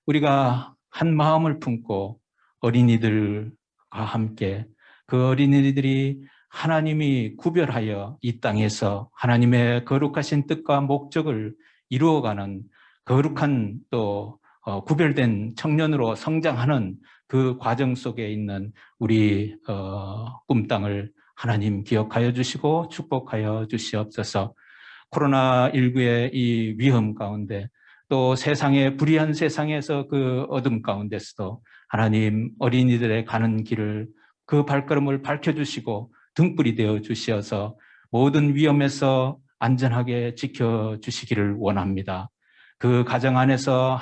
우리가 한 마음을 품고 어린이들과 함께 그 어린이들이 하나님이 구별하여 이 땅에서 하나님의 거룩하신 뜻과 목적을 이루어가는 거룩한 또 구별된 청년으로 성장하는 그 과정 속에 있는 우리 꿈땅을 하나님 기억하여 주시고 축복하여 주시옵소서. 코로나19의 이 위험 가운데 또 세상의 불의한 세상에서 그 어둠 가운데서도 하나님 어린이들의 가는 길을 그 발걸음을 밝혀주시고 등불이 되어 주시어서 모든 위험에서 안전하게 지켜주시기를 원합니다. 그 가정 안에서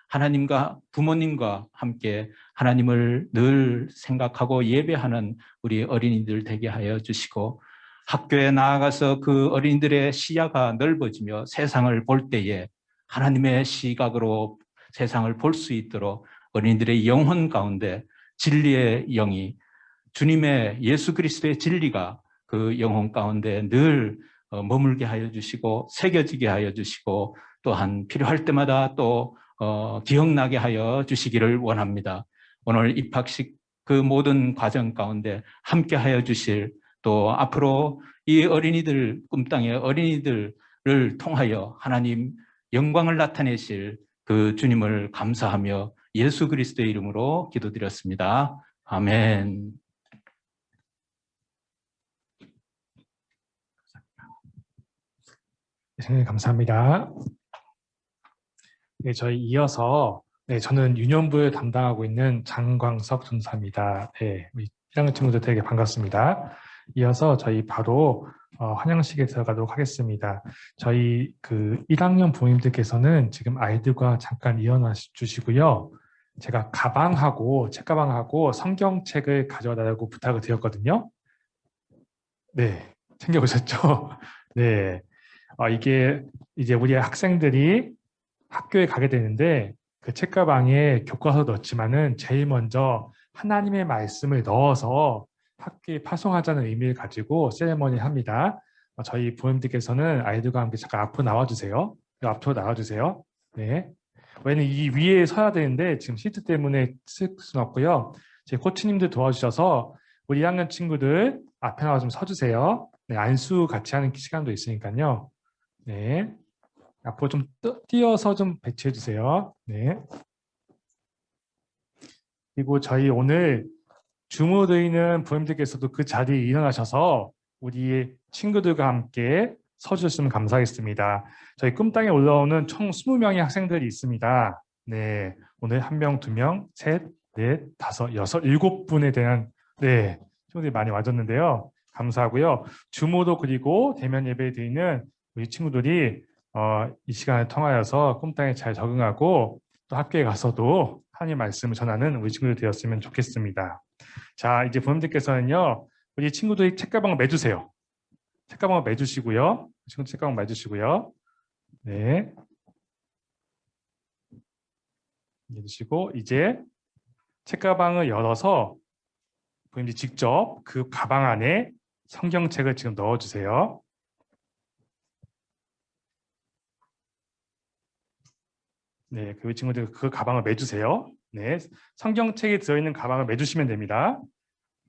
하나님과 부모님과 함께 하나님을 늘 생각하고 예배하는 우리 어린이들 되게 하여 주시고 학교에 나아가서 그 어린이들의 시야가 넓어지며 세상을 볼 때에 하나님의 시각으로 세상을 볼 수 있도록 어린이들의 영혼 가운데 진리의 영이 주님의 예수 그리스도의 진리가 그 영혼 가운데 늘 머물게 하여 주시고 새겨지게 하여 주시고 또한 필요할 때마다 또 기억나게 하여 주시기를 원합니다. 오늘 입학식 그 모든 과정 가운데 함께 하여 주실 또 앞으로 이 어린이들 꿈땅의 어린이들을 통하여 하나님 영광을 나타내실 그 주님을 감사하며 예수 그리스도의 이름으로 기도드렸습니다. 아멘. 네, 감사합니다. 네, 저희 이어서 저는 유년부를 담당하고 있는 장광석 전사입니다. 네, 우리 1학년 친구들 되게 반갑습니다. 이어서 저희 바로 환영식에 들어가도록 하겠습니다. 저희 그 1학년 부모님들께서는 지금 아이들과 잠깐 일어나 주시고요. 제가 책가방하고 성경책을 가져와 달라고 부탁을 드렸거든요. 네, 챙겨오셨죠? 네. 이게 이제 우리 학생들이 학교에 가게 되는데 그 책가방에 교과서 넣지만은 제일 먼저 하나님의 말씀을 넣어서 학교에 파송하자는 의미를 가지고 세레머니 합니다. 저희 부모님들께서는 아이들과 함께 잠깐 앞으로 나와주세요. 앞으로 나와주세요. 네. 왜냐면 이 위에 서야 되는데 지금 시트 때문에 쓸 수는 없고요. 제 코치님들 도와주셔서 우리 2학년 친구들 앞에 나와 좀 서주세요. 네, 안수 같이 하는 시간도 있으니까요. 네. 앞으로 좀 띄어서 좀 배치해 주세요. 네. 그리고 저희 오늘 주무드리는 부모님들께서도 그 자리에 일어나셔서 우리 친구들과 함께 서주셨으면 감사하겠습니다. 저희 꿈땅에 올라오는 총 20명의 학생들이 있습니다. 네. 오늘 1명, 2명, 셋, 넷, 다섯, 여섯, 7분에 대한 친구들이 많이 와줬는데요. 감사하고요. 주무도 그리고 대면 예배에 드리는 우리 친구들이 이 시간을 통하여서 꿈땅에 잘 적응하고 또 학교에 가서도 하나님 말씀을 전하는 우리 친구들 되었으면 좋겠습니다. 자, 이제 부모님들께서는요, 우리 친구들이 책가방을 매주세요. 책가방을 매주시고요. 친구 책가방 매주시고요. 네. 매주시고 이제 책가방을 열어서 부모님들이 직접 그 가방 안에 성경책을 지금 넣어주세요. 네, 그 친구들 그 가방을 매주세요. 네, 성경책이 들어있는 가방을 매주시면 됩니다.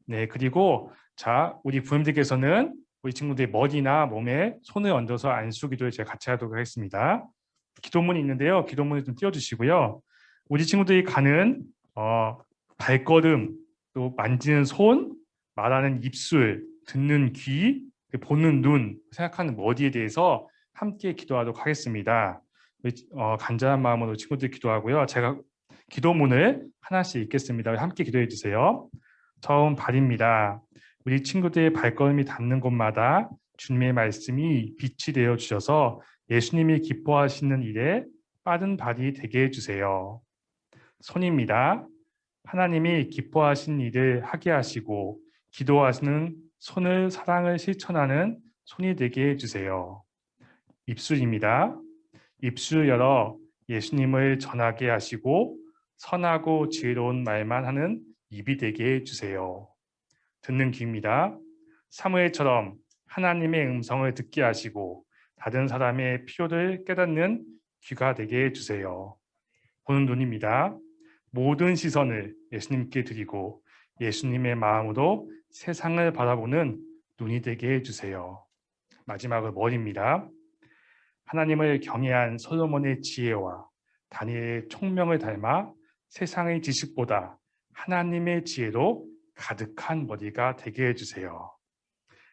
네, 그리고 자, 우리 부모님들께서는 우리 친구들의 머리나 몸에 손을 얹어서 안수 기도를 제가 같이 하도록 하겠습니다. 기도문이 있는데요. 기도문을 좀 띄워주시고요. 우리 친구들이 가는 발걸음, 또 만지는 손, 말하는 입술, 듣는 귀, 보는 눈, 생각하는 머리에 대해서 함께 기도하도록 하겠습니다. 간절한 마음으로 친구들 기도하고요. 제가 기도문을 하나씩 읽겠습니다. 함께 기도해 주세요. 처음 발입니다. 우리 친구들의 발걸음이 닿는 곳마다 주님의 말씀이 빛이 되어 주셔서 예수님이 기뻐하시는 일에 빠른 발이 되게 해주세요. 손입니다. 하나님이 기뻐하신 일을 하게 하시고 기도하시는 손을 사랑을 실천하는 손이 되게 해주세요. 입술입니다. 입술 열어 예수님을 전하게 하시고 선하고 지혜로운 말만 하는 입이 되게 해주세요. 듣는 귀입니다. 사무엘처럼 하나님의 음성을 듣게 하시고 다른 사람의 필요를 깨닫는 귀가 되게 해주세요. 보는 눈입니다. 모든 시선을 예수님께 드리고 예수님의 마음으로 세상을 바라보는 눈이 되게 해주세요. 마지막으로 머리입니다. 하나님을 경외한 솔로몬의 지혜와 다니엘의 총명을 닮아 세상의 지식보다 하나님의 지혜로 가득한 머리가 되게 해주세요.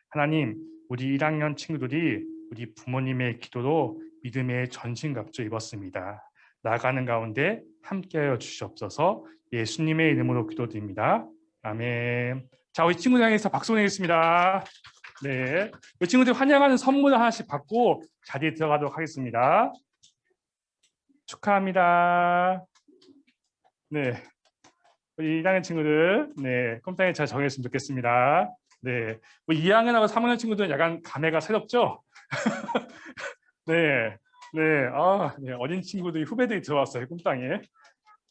하나님, 우리 1학년 친구들이 우리 부모님의 기도로 믿음의 전신갑주 입었습니다. 나아가는 가운데 함께하여 주시옵소서. 예수님의 이름으로 기도드립니다. 아멘. 자, 우리 친구들 향해서 박수 보내겠습니다. 네, 우리 친구들 환영하는 선물을 하나씩 받고 자리에 들어가도록 하겠습니다. 축하합니다. 네, 우리 1학년 친구들, 네, 꼼짝이 잘 적용했으면 좋겠습니다. 네, 우리 2학년하고 3학년 친구들은 약간 감회가 새롭죠? 네, 네, 네, 어린 친구들이 후배들이 들어왔어요, 꼼땅에.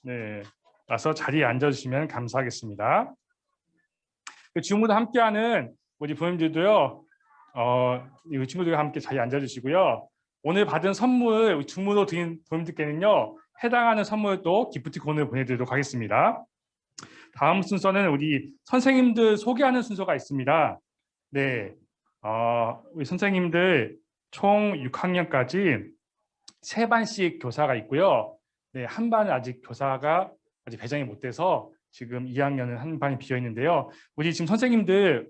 네, 와서 자리에 앉아주시면 감사하겠습니다. 주무도 함께하는 우리 부모님들도요, 이 친구들과 함께 자리에 앉아주시고요. 오늘 받은 선물, 우리 주무로 드린 부모님들께는요, 해당하는 선물도 기프티콘을 보내드리도록 하겠습니다. 다음 순서는 우리 선생님들 소개하는 순서가 있습니다. 네, 우리 선생님들 총 6학년까지 3반씩 교사가 있고요. 네, 한 반은 아직 교사가 아직 배정이 못 돼서 지금 2학년은 한 반이 비어 있는데요. 우리 지금 선생님들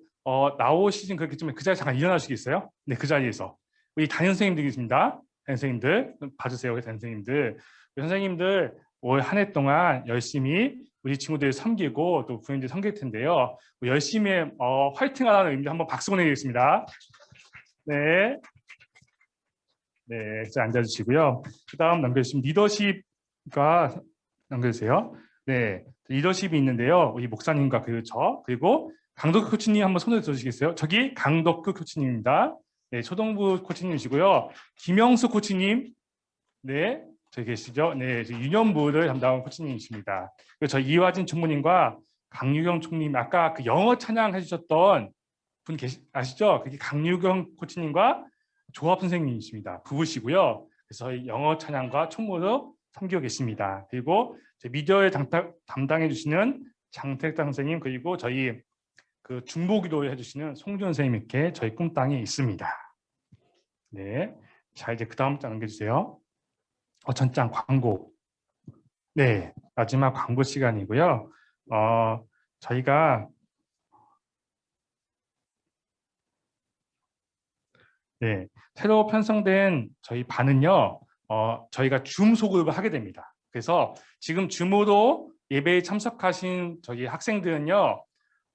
나오시진 그렇게 좀 그 자리에 잠깐 일어나시겠어요? 네, 그 자리에서 우리 담임 선생님들이 있습니다. 담임 선생님들 봐주세요, 담임 선생님들. 우리 선생님들 올 한 해 동안 열심히 우리 친구들 섬기고 또 부모님들 섬길 텐데요. 열심히 화이팅하라는 의미로 한번 박수 보내드리겠습니다. 네, 네, 자 앉아주시고요. 그다음 남겨주시면 리더십과 남겨주세요. 네, 리더십이 있는데요. 우리 목사님과 그리고 강덕규 코치님 한번 손을 들어주시겠어요? 저기 강덕규 코치님입니다. 네, 초등부 코치님이시고요. 김영수 코치님, 네, 저기 계시죠? 네, 유년부를 담당하는 코치님이십니다. 그리고 저희 이화진 총무님과 강유경 총무님, 아까 그 영어 찬양 해주셨던 분 아시죠? 그게 강유경 코치님과 조합 선생님이십니다. 부부시고요. 그래서 저희 영어 찬양과 총무로 섬기고 계십니다. 그리고 미디어에 담당해 주시는 장택당 선생님, 그리고 저희 그 중보기도 해주시는 송준 선생님, 이렇게 저희 꿈땅이 있습니다. 네, 자 이제 그 다음 장 넘겨주세요. 전장 광고. 네, 마지막 광고 시간이고요. 저희가 네, 새로 편성된 저희 반은요, 저희가 줌 소급을 하게 됩니다. 그래서 지금 줌으로 예배에 참석하신 저희 학생들은요,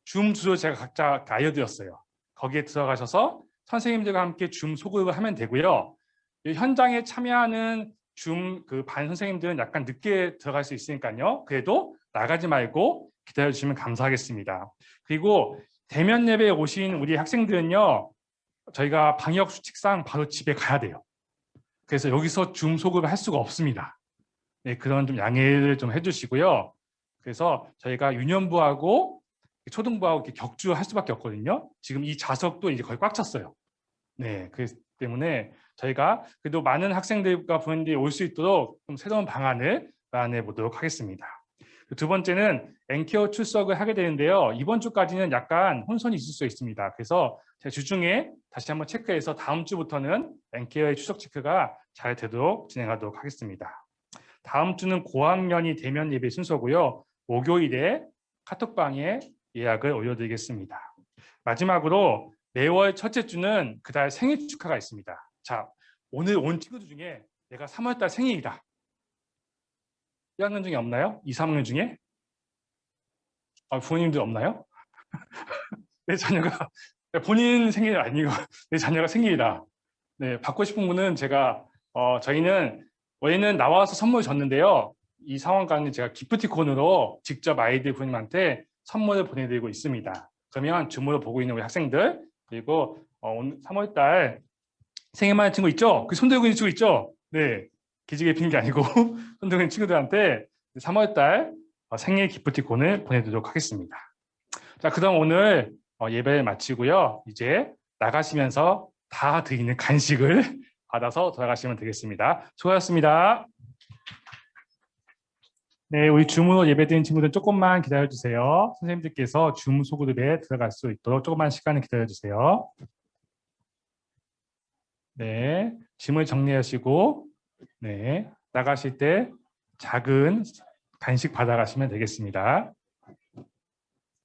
줌 주소 제가 각자 알려드렸어요. 거기에 들어가셔서 선생님들과 함께 줌 소급을 하면 되고요. 현장에 참여하는 줌 그 반 선생님들은 약간 늦게 들어갈 수 있으니까요. 그래도 나가지 말고 기다려주시면 감사하겠습니다. 그리고 대면 예배에 오신 우리 학생들은요, 저희가 방역 수칙상 바로 집에 가야 돼요. 그래서 여기서 줌 소급을 할 수가 없습니다. 네, 그런 좀 양해를 좀 해주시고요. 그래서 저희가 유년부하고 초등부하고 이렇게 격주할 수밖에 없거든요. 지금 이 좌석도 이제 거의 꽉 찼어요. 네, 그렇기 때문에 저희가 그래도 많은 학생들과 부모님들이 올 수 있도록 좀 새로운 방안을 마련해 보도록 하겠습니다. 두 번째는 엔케어 출석을 하게 되는데요. 이번 주까지는 약간 혼선이 있을 수 있습니다. 그래서 제가 주중에 다시 한번 체크해서 다음 주부터는 엔케어의 출석 체크가 잘 되도록 진행하도록 하겠습니다. 다음 주는 고학년이 대면 예배 순서고요. 목요일에 카톡방에 예약을 올려드리겠습니다. 마지막으로 매월 첫째 주는 그달 생일 축하가 있습니다. 자, 오늘 온 친구들 중에 내가 3월달 생일이다. 1학년 중에 없나요? 2, 3학년 중에? 부모님들 없나요? 내 자녀가 본인 생일 아니고 내 자녀가 생일이다. 네, 받고 싶은 분은 제가 저희는 원래는 나와서 선물 줬는데요. 이 상황까지 제가 기프티콘으로 직접 아이들 부모님한테 선물을 보내드리고 있습니다. 그러면 줌으로 보고 있는 우리 학생들, 그리고 오늘 3월달 생일만 친구 있죠? 그 손 들고 있는 친구 있죠? 네, 기지개 핀 게 아니고 손 들고 있는 친구들한테 3월달 생일 기프티콘을 보내드리도록 하겠습니다. 자, 그다음 오늘 예배를 마치고요. 이제 나가시면서 다 드리는 간식을 받아서 돌아가시면 되겠습니다. 수고하셨습니다. 네, 우리 줌으로 예배드린 친구들 조금만 기다려주세요. 선생님들께서 줌 소그룹에 들어갈 수 있도록 조금만 시간을 기다려주세요. 네, 짐을 정리하시고 네, 나가실 때 작은 간식 받아가시면 되겠습니다.